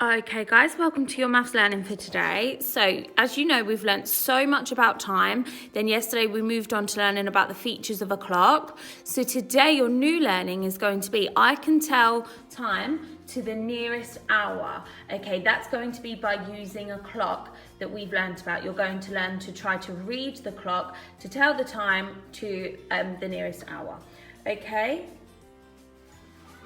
Okay guys, welcome to your maths learning for today. So as you know, we've learnt so much about time. Then yesterday we moved on to learning about the features of a clock. So today your new learning is going to be, I can tell time to the nearest hour. Okay, that's going to be by using a clock that we've learnt about. You're going to learn to try to read the clock to tell the time to the nearest hour. Okay.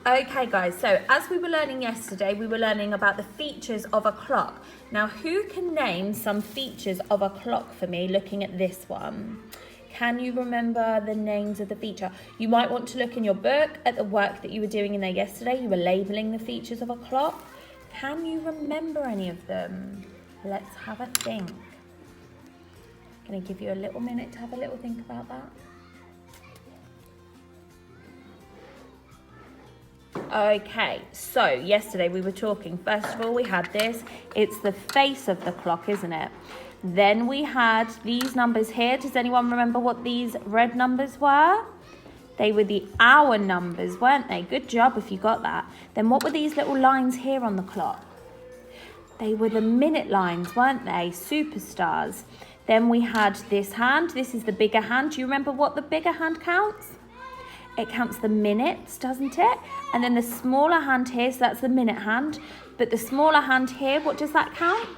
Okay guys, so as we were learning yesterday, we were learning about the features of a clock. Now who can name some features of a clock for me looking at this one? Can you remember the names of the feature? You might want to look in your book at the work that you were doing in there yesterday. You were labelling the features of a clock. Can you remember any of them? Let's have a think. I'm going to give you a little minute to have a little think about that. Okay, so yesterday we were talking, first of all we had this, it's the face of the clock, isn't it? Then we had these numbers here. Does anyone remember what these red numbers were? They were the hour numbers, weren't they? Good job if you got that. Then what were these little lines here on the clock? They were the minute lines, weren't they? Superstars. Then we had this hand. This is the bigger hand. Do you remember what the bigger hand counts? It counts the minutes, doesn't it? And then the smaller hand here, so that's the minute hand. But the smaller hand here, what does that count?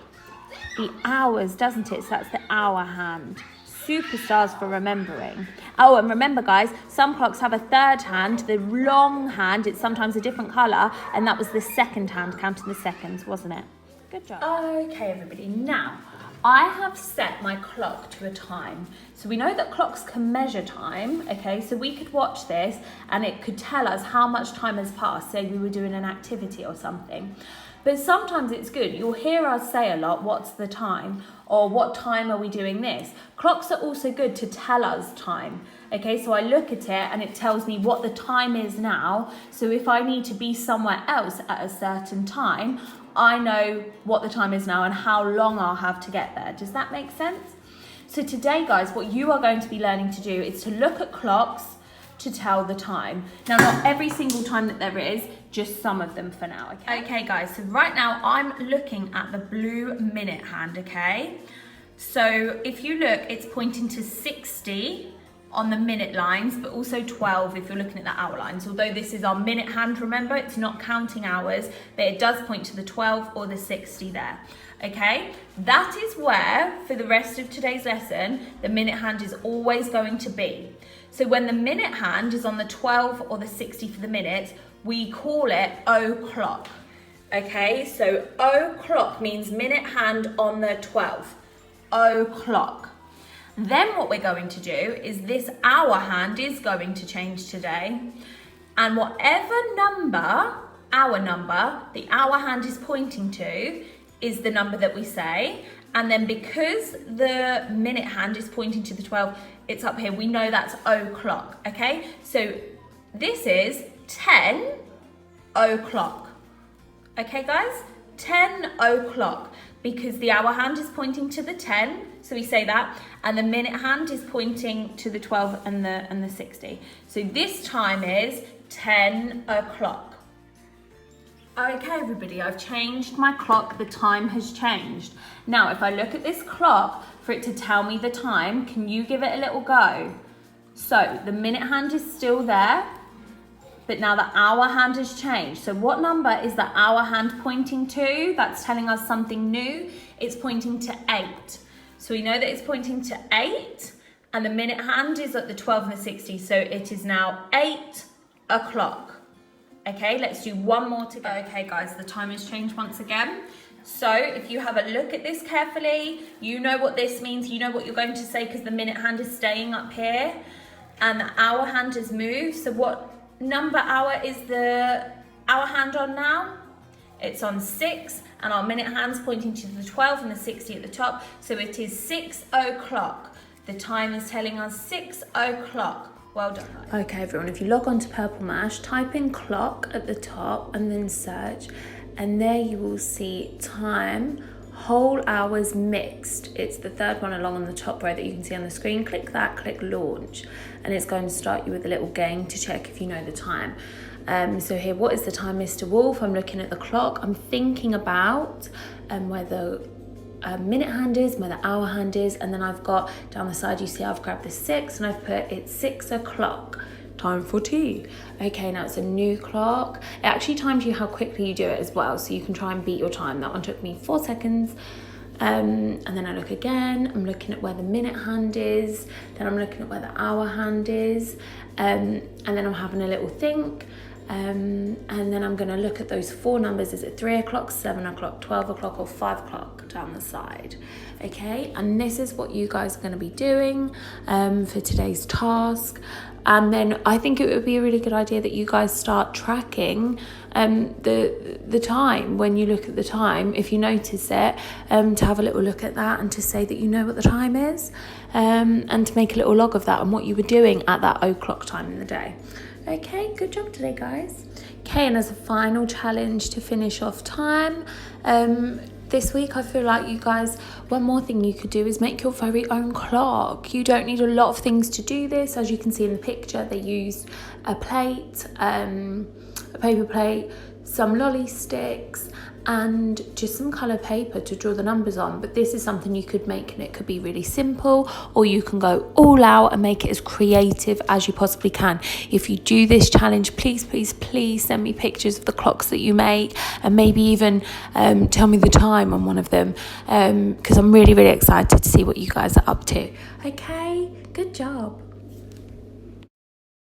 The hours, doesn't it? So that's the hour hand. Superstars for remembering. Oh, and remember guys, some clocks have a third hand, the long hand, it's sometimes a different colour, and that was the second hand, counting the seconds, wasn't it? Good job. Okay, everybody, now, I have set my clock to a time. So we know that clocks can measure time, okay? So we could watch this and it could tell us how much time has passed. Say we were doing an activity or something. But sometimes it's good. You'll hear us say a lot, what's the time? Or what time are we doing this? Clocks are also good to tell us time. Okay, so I look at it and it tells me what the time is now. So if I need to be somewhere else at a certain time, I know what the time is now and how long I'll have to get there. Does that make sense? So today, guys, what you are going to be learning to do is to look at clocks to tell the time. Now, not every single time that there is, just some of them for now, okay? Okay, guys, so right now I'm looking at the blue minute hand, okay? So if you look, it's pointing to 60 on the minute lines, but also 12 if you're looking at the hour lines. Although this is our minute hand, remember, it's not counting hours, but it does point to the 12 or the 60 there, okay? That is where, for the rest of today's lesson, the minute hand is always going to be. So when the minute hand is on the 12 or the 60 for the minutes, we call it o'clock, okay? So o'clock means minute hand on the 12, o'clock. Then what we're going to do is this hour hand is going to change today. And whatever number, hour number, the hour hand is pointing to is the number that we say. And then because the minute hand is pointing to the 12, it's up here. We know that's o'clock, okay? So this is 10 o'clock. Okay, guys? 10 o'clock. Because the hour hand is pointing to the 10, so we say that, and the minute hand is pointing to the 12 and the 60. So this time is 10 o'clock. Okay, everybody, I've changed my clock. The time has changed. Now, if I look at this clock, for it to tell me the time, can you give it a little go? So the minute hand is still there, but now the hour hand has changed. So what number is the hour hand pointing to? That's telling us something new. It's pointing to 8. So we know that it's pointing to 8, and the minute hand is at the 12 and the 60. So it is now 8 o'clock. Okay, let's do one more together. Okay, guys, the time has changed once again. So if you have a look at this carefully, you know what this means. You know what you're going to say because the minute hand is staying up here, and the hour hand has moved. So what number hour is the hour hand on now? It's on 6, and our minute hand's pointing to the 12 and the 60 at the top. So it is 6 o'clock. The time is telling us 6 o'clock. Well done. Okay, everyone, if you log on to Purple Mash, type in clock at the top and then search, and there you will see time, whole hours mixed. It's the third one along on the top row that you can see on the screen. Click that, click launch, and it's going to start you with a little game to check if you know the time. So here, what is the time, Mr. Wolf? I'm looking at the clock. I'm thinking about where the minute hand is, where the hour hand is, and then I've got down the side, you see I've grabbed the 6 and I've put it's 6 o'clock. Time for tea. Okay, now it's a new clock. It actually times you how quickly you do it as well, so you can try and beat your time. That one took me 4 seconds. And then I look again, I'm looking at where the minute hand is, then I'm looking at where the hour hand is, and then I'm having a little think, and then I'm going to look at those 4 numbers. Is it 3 o'clock, 7 o'clock, 12 o'clock or 5 o'clock down the side? Okay, and this is what you guys are going to be doing for today's task. And then I think it would be a really good idea that you guys start tracking the time. When you look at the time, if you notice it, to have a little look at that and to say that you know what the time is, and to make a little log of that and what you were doing at that o'clock time in the day. Okay, good job today, guys. Okay, and as a final challenge to finish off time, this week I feel like you guys, one more thing you could do is make your very own clock. You don't need a lot of things to do this. As you can see in the picture, they used a plate, a paper plate, some lolly sticks, and just some colour paper to draw the numbers on. But this is something you could make, and it could be really simple, or you can go all out and make it as creative as you possibly can. If you do this challenge, please send me pictures of the clocks that you make, and maybe even tell me the time on one of them, because I'm really excited to see what you guys are up to. Okay, good job.